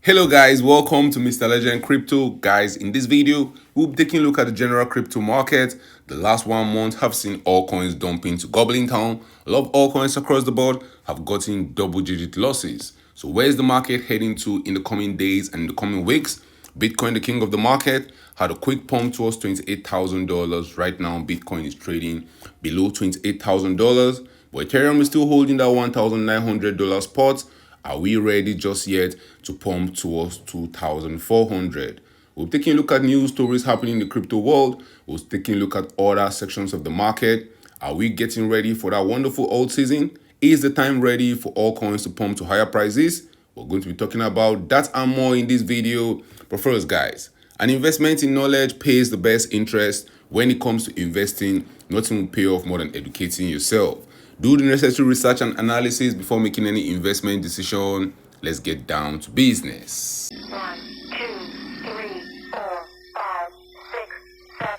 Hello guys, welcome to Mr. Legend Crypto. Guys, in this video, we'll be taking a look at the general crypto market. The last 1 month have seen all coins dumping to gobbling town. A lot of all coins across the board have gotten double-digit losses. So where's the market heading to in the coming days and in the coming weeks? Bitcoin, the king of the market, had a quick pump towards $28,000. Right now, Bitcoin is trading below $28,000, but Ethereum is still holding that $1,900 spot. Are we ready just yet to pump towards 2,400? We'll be taking a look at news stories happening in the crypto world. We'll be taking a look at other sections of the market. Are we getting ready for that wonderful old season? Is the time ready for all coins to pump to higher prices? We're going to be talking about that and more in this video. But first, guys, an investment in knowledge pays the best interest. When it comes to investing, nothing will pay off more than educating yourself. Do the necessary research and analysis before making any investment decision. Let's get down to business. 1, 2, 3, 4, 5, 6, 7,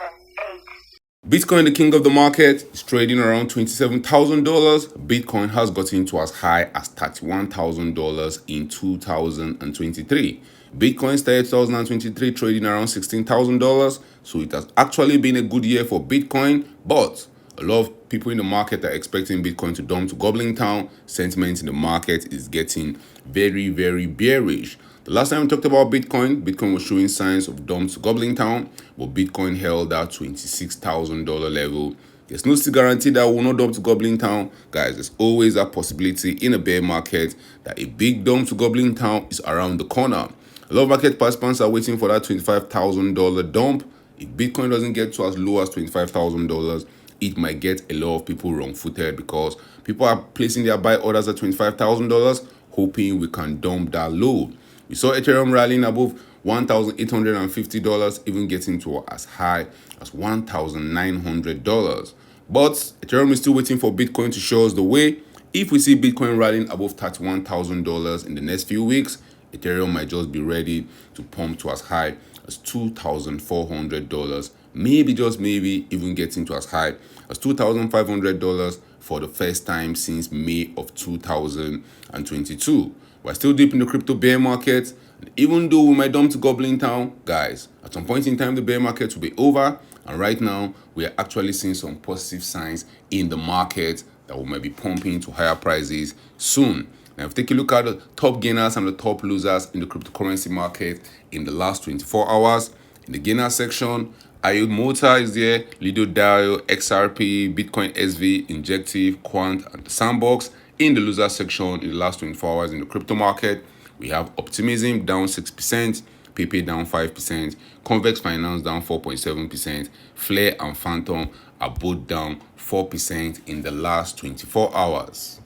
8. Bitcoin, the king of the market, is trading around $27,000. Bitcoin has gotten to as high as $31,000 in 2023. Bitcoin started 2023 trading around $16,000, so it has actually been a good year for Bitcoin, but a lot of people in the market are expecting Bitcoin to dump to gobbling town. Sentiment in the market is getting very, very bearish. The last time we talked about Bitcoin was showing signs of dump to gobbling town, but Bitcoin held that $26,000 level. There's no still guarantee that will not dump to gobbling town. Guys, there's always a possibility in a bear market that a big dump to gobbling town is around the corner. A lot of market participants are waiting for that $25,000 dump. If Bitcoin doesn't get to as low as $25,000, it might get a lot of people wrong-footed because people are placing their buy orders at $25,000, hoping we can dump that low. We saw Ethereum rallying above $1,850, even getting to as high as $1,900. But Ethereum is still waiting for Bitcoin to show us the way. If we see Bitcoin rallying above $31,000 in the next few weeks, Ethereum might just be ready to pump to as high as $2,400. Maybe, just maybe, even getting to as high as $2,500 for the first time since May of 2022. We're still deep in the crypto bear market. And even though we might dump to gobbling town, guys, at some point in time, the bear market will be over. And right now, we are actually seeing some positive signs in the market that we might be pumping to higher prices soon. Now, if we take a look at the top gainers and the top losers in the cryptocurrency market in the last 24 hours, in the gainer section, IOD Motor is there, Lido Dio, XRP, Bitcoin SV, Injective, Quant, and the Sandbox. In the loser section, in the last 24 hours in the crypto market, we have Optimism down 6%, Pepe down 5%, Convex Finance down 4.7%, Flare and Phantom are both down 4% in the last 24 hours.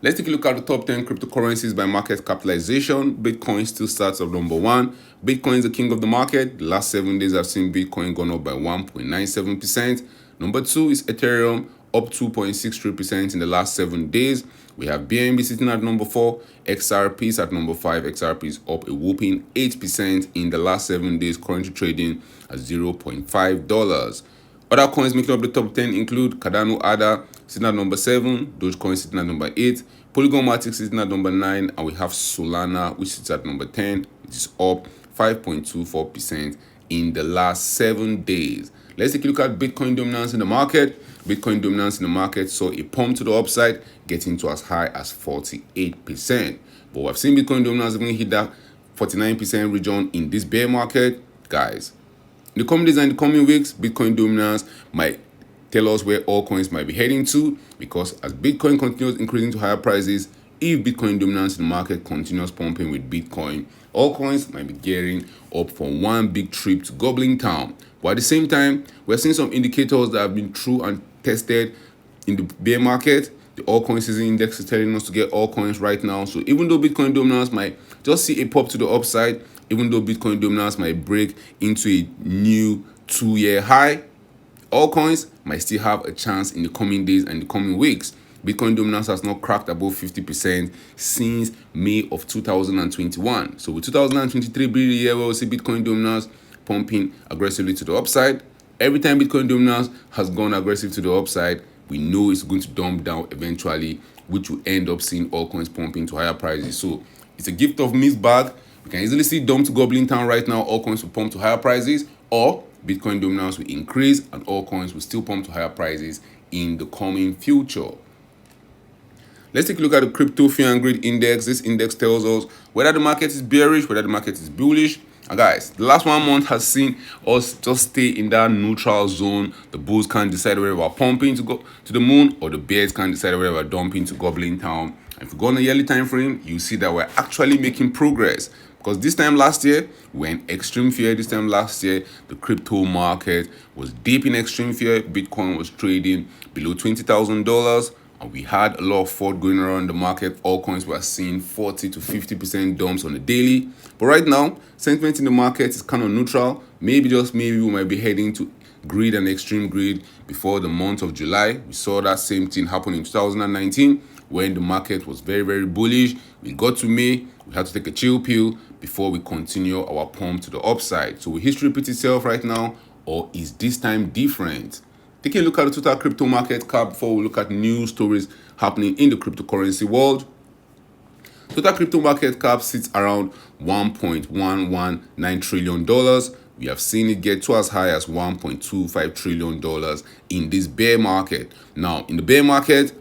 Let's take a look at the top 10 cryptocurrencies by market capitalization. Bitcoin still starts at number 1. Bitcoin is the king of the market. The last 7 days I've seen Bitcoin gone up by 1.97%. Number 2 is Ethereum, up 2.63% in the last 7 days. We have BNB sitting at number 4. XRP is at number 5. XRP is up a whopping 8% in the last 7 days, currently trading at $0.5. Other coins making up the top 10 include Cardano ADA sitting at number 7, Dogecoin sitting at number 8, Polygon Matic sitting at number 9, and we have Solana, which sits at number 10, which is up 5.24% in the last 7 days. Let's take a look at Bitcoin dominance in the market. Bitcoin dominance in the market saw a pump to the upside, getting to as high as 48%. But we've seen Bitcoin dominance even hit that 49% region in this bear market. Guys, in the coming days and the coming weeks, Bitcoin dominance might tell us where all coins might be heading to, because as Bitcoin continues increasing to higher prices, if Bitcoin dominance in the market continues pumping with Bitcoin, all coins might be gearing up for one big trip to gobbling town. But at the same time, we're seeing some indicators that have been true and tested in the bear market. The altcoin season index is telling us to get all coins right now. So even though Bitcoin dominance might just see a pop to the upside, even though Bitcoin dominance might break into a new 2-year high, all coins might still have a chance in the coming days and the coming weeks. Bitcoin dominance has not cracked above 50% since May of 2021. So with 2023 being the year where we'll see Bitcoin dominance pumping aggressively to the upside, every time Bitcoin dominance has gone aggressive to the upside, we know it's going to dump down eventually, which will end up seeing all coins pumping to higher prices. So It's a gift of mixed bag. We can easily see dump to goblin town right now. All coins will pump to higher prices, or Bitcoin dominance will increase and all coins will still pump to higher prices in the coming future. Let's take a look at the crypto fear and greed index. This index tells us whether the market is bearish, whether the market is bullish. And guys, the last 1 month has seen us just stay in that neutral zone. The bulls can't decide whether we're pumping to go to the moon, or the bears can't decide whether we're dumping to goblin town. And if you go on a yearly time frame, you see that we're actually making progress. Because this time last year, we're in extreme fear. This time last year, the crypto market was deep in extreme fear. Bitcoin was trading below $20,000. And we had a lot of fraud going around the market. All coins were seeing 40 to 50% dumps on the daily. But right now, sentiment in the market is kind of neutral. Maybe, just maybe, we might be heading to greed and extreme greed before the month of July. We saw that same thing happen in 2019 when the market was very, very bullish. We got to May, we had to take a chill pill before we continue our pump to the upside. So will history repeat itself right now, or is this time different? Taking a look at the total crypto market cap before we look at news stories happening in the cryptocurrency world. Total crypto market cap sits around $1.119 trillion. We have seen it get to as high as $1.25 trillion in this bear market. Now, in the bear market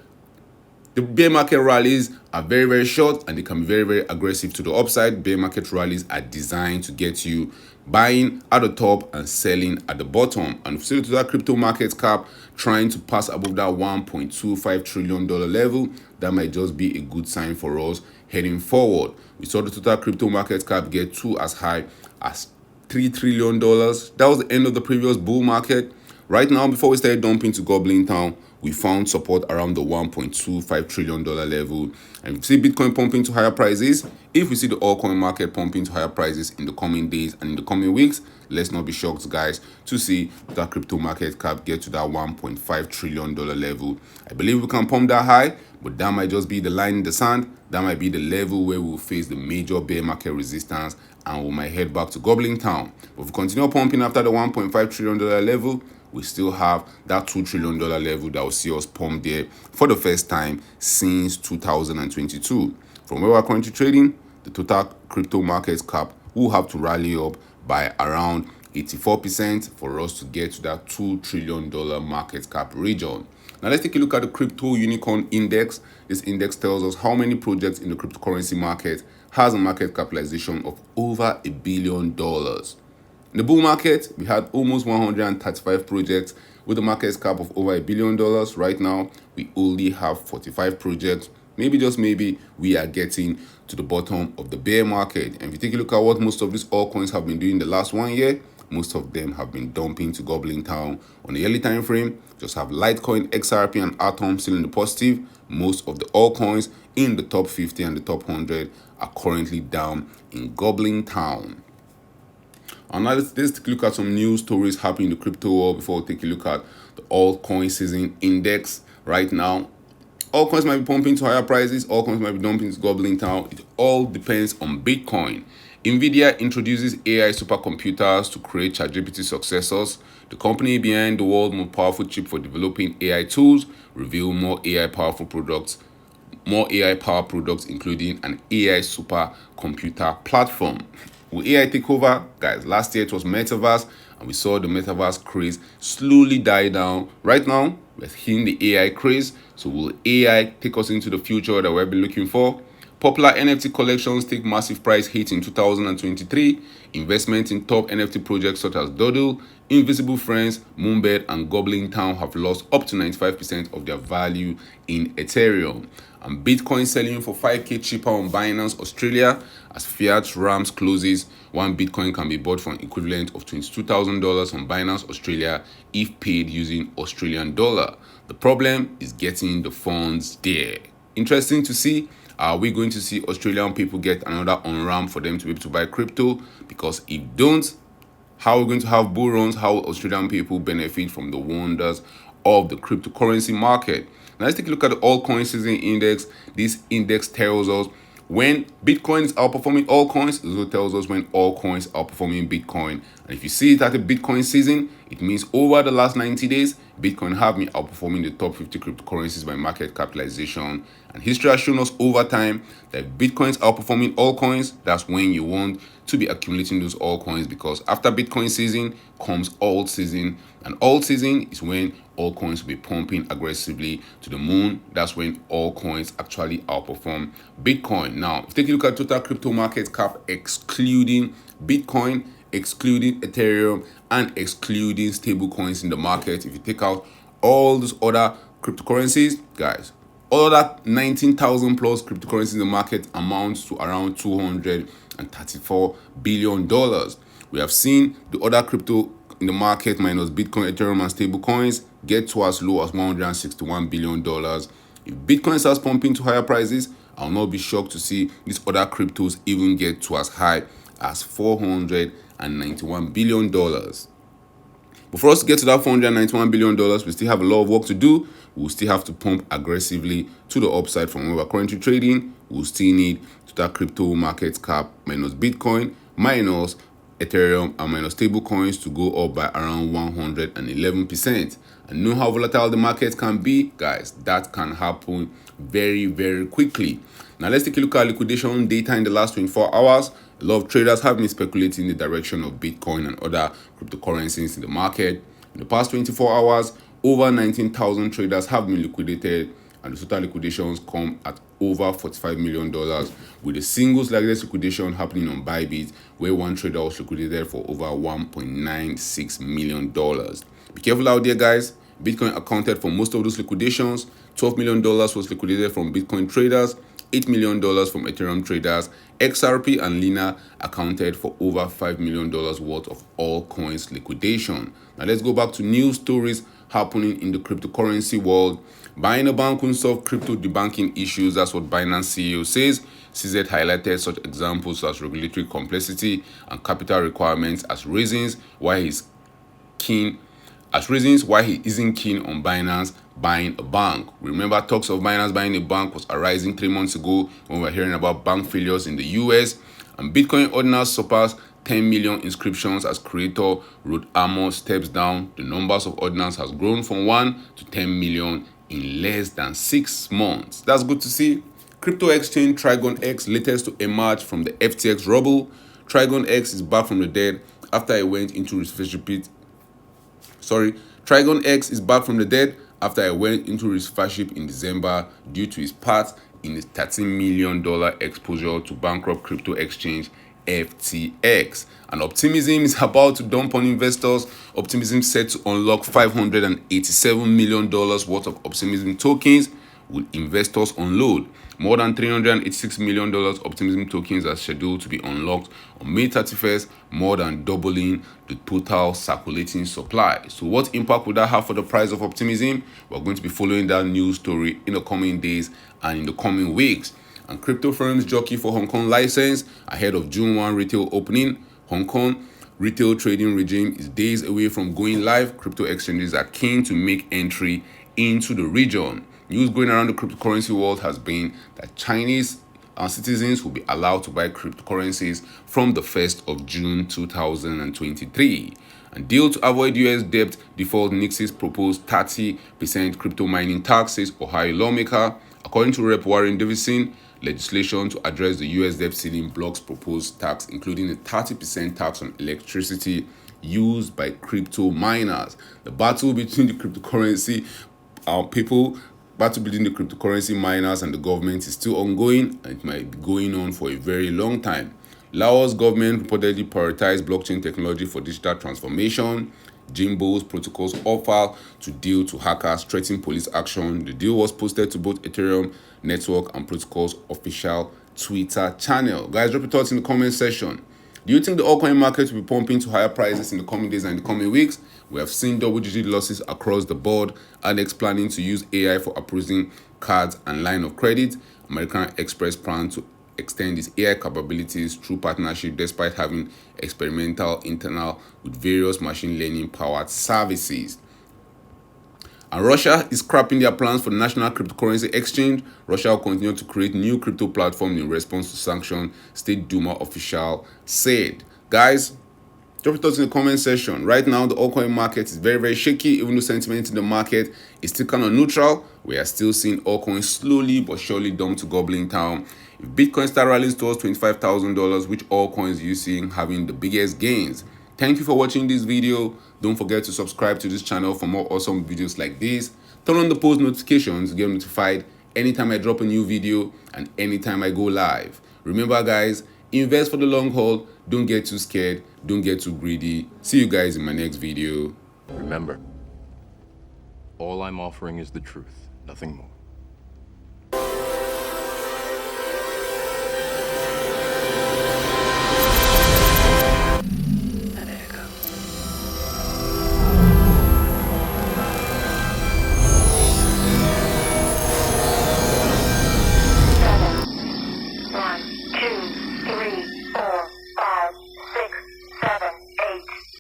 rallies are very, very short and they can be very, very aggressive to the upside. Bear market rallies are designed to get you buying at the top and selling at the bottom. And if you see the total crypto market cap trying to pass above that $1.25 trillion level, that might just be a good sign for us heading forward. We saw the total crypto market cap get to as high as $3 trillion. That was the end of the previous bull market. Right now, before we started dumping to goblin town, we found support around the $1.25 trillion level. And if we see Bitcoin pumping to higher prices, if we see the altcoin market pumping to higher prices in the coming days and in the coming weeks, let's not be shocked, guys, to see that crypto market cap get to that $1.5 trillion level. I believe we can pump that high, but that might just be the line in the sand. That might be the level where we'll face the major bear market resistance and we might head back to goblin town. But if we continue pumping after the $1.5 trillion level, we still have that $2 trillion level that will see us pump there for the first time since 2022. From where we're currently trading, the total crypto market cap will have to rally up by around 84% for us to get to that $2 trillion market cap region. Now let's take a look at the crypto unicorn index. This index tells us how many projects in the cryptocurrency market has a market capitalization of over $1 billion. In the bull market, we had almost 135 projects with a market cap of over $1 billion. Right now, we only have 45 projects. Maybe, just maybe, we are getting to the bottom of the bear market. And if you take a look at what most of these altcoins have been doing the last 1 year, most of them have been dumping to goblin town. On the yearly time frame, just have Litecoin, XRP, and Atom still in the positive. Most of the altcoins in the top 50 and the top 100 are currently down in goblin town. And now let's take a look at some news stories happening in the crypto world before we take a look at the altcoin season index right now. Altcoins might be pumping to higher prices. Altcoins might be dumping to goblin town. It all depends on Bitcoin. Nvidia introduces AI supercomputers to create ChatGPT successors. The company behind the world's most powerful chip for developing AI tools reveal more AI powered products, including an AI supercomputer platform. Will AI take over? Guys, last year it was metaverse, and we saw the metaverse craze slowly die down. Right now, we're seeing the AI craze. So will AI take us into the future that we've been looking for? Popular NFT collections take massive price hit in 2023. Investment in top NFT projects such as Doodle, Invisible Friends, Moonbird, and Goblin Town have lost up to 95% of their value in Ethereum. And Bitcoin selling for 5k cheaper on Binance Australia. As fiat rams closes, one Bitcoin can be bought for an equivalent of $22,000 on Binance Australia if paid using Australian dollar. The problem is getting the funds there. Interesting to see. Are we going to see Australian people get another on-ramp for them to be able to buy crypto? Because if don't, how are we going to have bull runs? How will Australian people benefit from the wonders of the cryptocurrency market? Now let's take a look at the altcoin season index. This index tells us When Bitcoin is outperforming altcoins, it also tells us when altcoins are outperforming Bitcoin. And if you see it at a Bitcoin season, it means over the last 90 days, Bitcoin have been outperforming the top 50 cryptocurrencies by market capitalization. And history has shown us over time that if Bitcoin is outperforming altcoins, that's when you want to be accumulating those altcoins, because after Bitcoin season comes alt season. And alt season is when altcoins will be pumping aggressively to the moon. That's when altcoins actually outperform Bitcoin. Now, if you take a look at total crypto market cap, excluding Bitcoin, excluding Ethereum, and excluding stable coins in the market, if you take out all those other cryptocurrencies, guys, all that 19,000 plus cryptocurrencies in the market amounts to around $234 billion. We have seen the other crypto in the market minus Bitcoin, Ethereum, and stable coins get to as low as $161 billion. If Bitcoin starts pumping to higher prices, I'll not be shocked to see these other cryptos even get to as high as $491 billion. But for us to get to that $491 billion, we still have a lot of work to do. We'll still have to pump aggressively to the upside from where we're currently trading. We'll still need total crypto market cap minus Bitcoin, minus Ethereum, and minus stable coins to go up by around 111%. And know how volatile the market can be, guys. That can happen very, very quickly. Now let's take a look at liquidation data in the last 24 hours. A lot of traders have been speculating in the direction of Bitcoin and other cryptocurrencies in the market. In the past 24 hours, over 19,000 traders have been liquidated, and the total liquidations come at over $45 million, with the singles largest liquidation happening on Bybit, where one trader was liquidated for over $1.96 million. Be careful out there, guys. Bitcoin accounted for most of those liquidations. $12 million was liquidated from Bitcoin traders, $8 million from Ethereum traders. XRP and Lina accounted for over $5 million worth of all coins liquidation. Now let's go back to news stories happening in the cryptocurrency world. Buying a bank will solve crypto debanking issues. That's what Binance CEO says. CZ highlighted such examples as regulatory complexity and capital requirements as reasons why he isn't keen on Binance buying a bank. Remember, talks of Binance buying a bank was arising 3 months ago when we were hearing about bank failures in the US. And Bitcoin ordinals surpassed 10 million inscriptions as creator Ruth Amos steps down. The numbers of ordinals has grown from 1 to 10 million in less than 6 months. That's good to see. Crypto exchange Trigon X latest to emerge from the FTX rubble. Trigon X is back from the dead after it went into receivership. Trigon X is back from the dead after I went into receivership in December due to his part in a $13 million exposure to bankrupt crypto exchange FTX. And optimism is about to dump on investors. Optimism set to unlock $587 million worth of Optimism tokens. Will investors unload? More than $386 million Optimism tokens are scheduled to be unlocked on May 31st, more than doubling the total circulating supply. So what impact would that have for the price of Optimism? We're going to be following that news story in the coming days and in the coming weeks. And crypto firms jockey for Hong Kong license ahead of June 1 retail opening. Hong Kong retail trading regime is days away from going live. Crypto exchanges are keen to make entry into the region. News going around the cryptocurrency world has been that Chinese citizens will be allowed to buy cryptocurrencies from the 1st of June 2023. And deal to avoid US debt default nixes proposed 30% crypto mining taxes. Ohio lawmaker. According to Rep. Warren Davidson, legislation to address the US debt ceiling blocks proposed tax, including a 30% tax on electricity used by crypto miners. The battle between the cryptocurrency miners and the government is still ongoing, and it might be going on for a very long time. Laos government reportedly prioritized blockchain technology for digital transformation. Jimbo's protocols offer to deal to hackers threatening police action. The deal was posted to both Ethereum network and protocol's official Twitter channel. Guys, drop your thoughts in the comment section. Do you think the altcoin market will be pumping to higher prices in the coming days and in the coming weeks? We have seen double-digit losses across the board. Adex planning to use AI for approving cards and line of credit. American Express plans to extend its AI capabilities through partnership despite having experimental internal with various machine learning powered services. And Russia is scrapping their plans for the national cryptocurrency exchange. Russia will continue to create new crypto platforms in response to sanctions, State Duma official said. Guys, drop your thoughts in the comment section. Right now, the altcoin market is very, very shaky. Even though sentiment in the market is still kind of neutral, we are still seeing altcoins slowly but surely dump to gobbling town. If Bitcoin starts rallying towards $25,000, which altcoins are you seeing having the biggest gains? Thank you for watching this video. Don't forget to subscribe to this channel for more awesome videos like this. Turn on the post notifications to get notified anytime I drop a new video and anytime I go live. Remember guys, invest for the long haul. Don't get too scared. Don't get too greedy. See you guys in my next video. Remember, all I'm offering is the truth, nothing more.